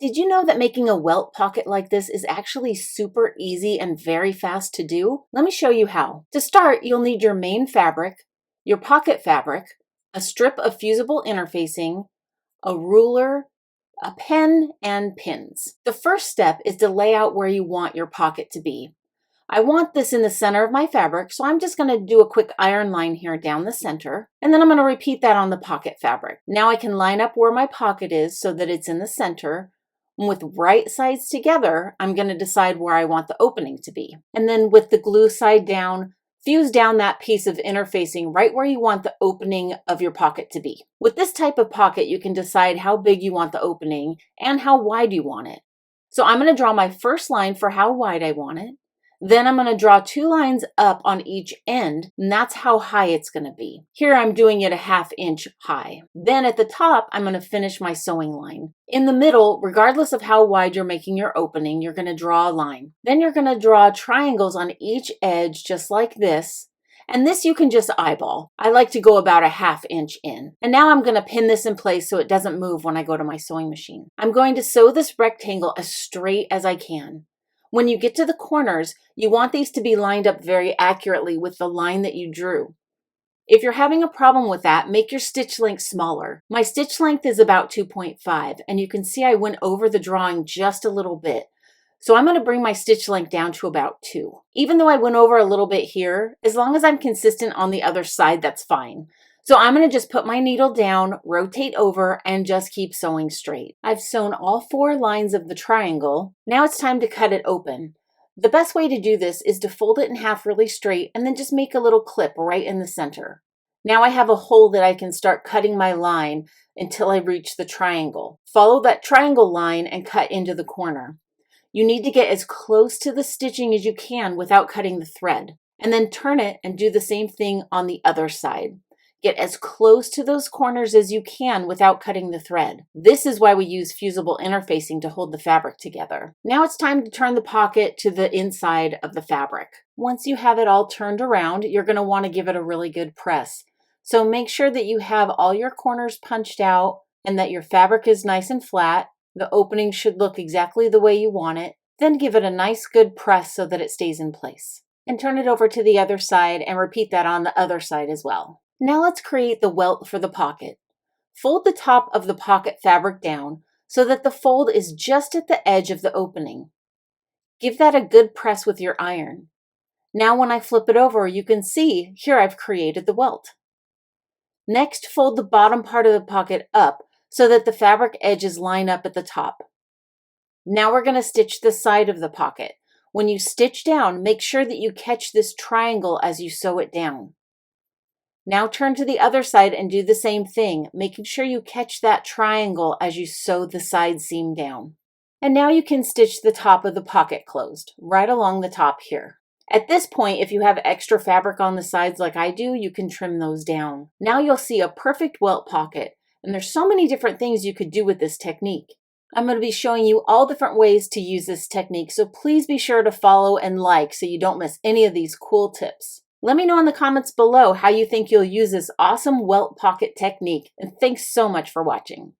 Did you know that making a welt pocket like this is actually super easy and very fast to do? Let me show you how. To start, you'll need your main fabric, your pocket fabric, a strip of fusible interfacing, a ruler, a pen, and pins. The first step is to lay out where you want your pocket to be. I want this in the center of my fabric, so I'm just going to do a quick iron line here down the center, and then I'm going to repeat that on the pocket fabric. Now I can line up where my pocket is so that it's in the center. And with right sides together, I'm going to decide where I want the opening to be. And then with the glue side down, fuse down that piece of interfacing right where you want the opening of your pocket to be. With this type of pocket, you can decide how big you want the opening and how wide you want it. So I'm going to draw my first line for how wide I want it. Then I'm going to draw 2 lines up on each end, and that's how high it's going to be. Here I'm doing it a 1/2 inch high. Then at the top, I'm going to finish my sewing line. In the middle, regardless of how wide you're making your opening, you're going to draw a line. Then you're going to draw triangles on each edge just like this. And this you can just eyeball. I like to go about a 1/2 inch in. And now I'm going to pin this in place so it doesn't move when I go to my sewing machine. I'm going to sew this rectangle as straight as I can. When you get to the corners, you want these to be lined up very accurately with the line that you drew. If you're having a problem with that, make your stitch length smaller. My stitch length is about 2.5, and you can see I went over the drawing just a little bit. So I'm going to bring my stitch length down to about 2. Even though I went over a little bit here, as long as I'm consistent on the other side, that's fine. So I'm going to just put my needle down, rotate over, and just keep sewing straight. I've sewn all 4 lines of the triangle. Now it's time to cut it open. The best way to do this is to fold it in half really straight and then just make a little clip right in the center. Now I have a hole that I can start cutting my line until I reach the triangle. Follow that triangle line and cut into the corner. You need to get as close to the stitching as you can without cutting the thread. And then turn it and do the same thing on the other side. Get as close to those corners as you can without cutting the thread. This is why we use fusible interfacing to hold the fabric together. Now it's time to turn the pocket to the inside of the fabric. Once you have it all turned around, you're going to want to give it a really good press. So make sure that you have all your corners punched out and that your fabric is nice and flat. The opening should look exactly the way you want it. Then give it a nice good press so that it stays in place. And turn it over to the other side and repeat that on the other side as well. Now let's create the welt for the pocket. Fold the top of the pocket fabric down so that the fold is just at the edge of the opening. Give that a good press with your iron. Now when I flip it over, you can see here I've created the welt. Next, fold the bottom part of the pocket up so that the fabric edges line up at the top. Now we're going to stitch the side of the pocket. When you stitch down, make sure that you catch this triangle as you sew it down. Now turn to the other side and do the same thing, making sure you catch that triangle as you sew the side seam down. And now you can stitch the top of the pocket closed, right along the top here. At this point, if you have extra fabric on the sides like I do, you can trim those down. Now you'll see a perfect welt pocket, and there's so many different things you could do with this technique. I'm going to be showing you all different ways to use this technique, so please be sure to follow and like so you don't miss any of these cool tips. Let me know in the comments below how you think you'll use this awesome welt pocket technique, and thanks so much for watching.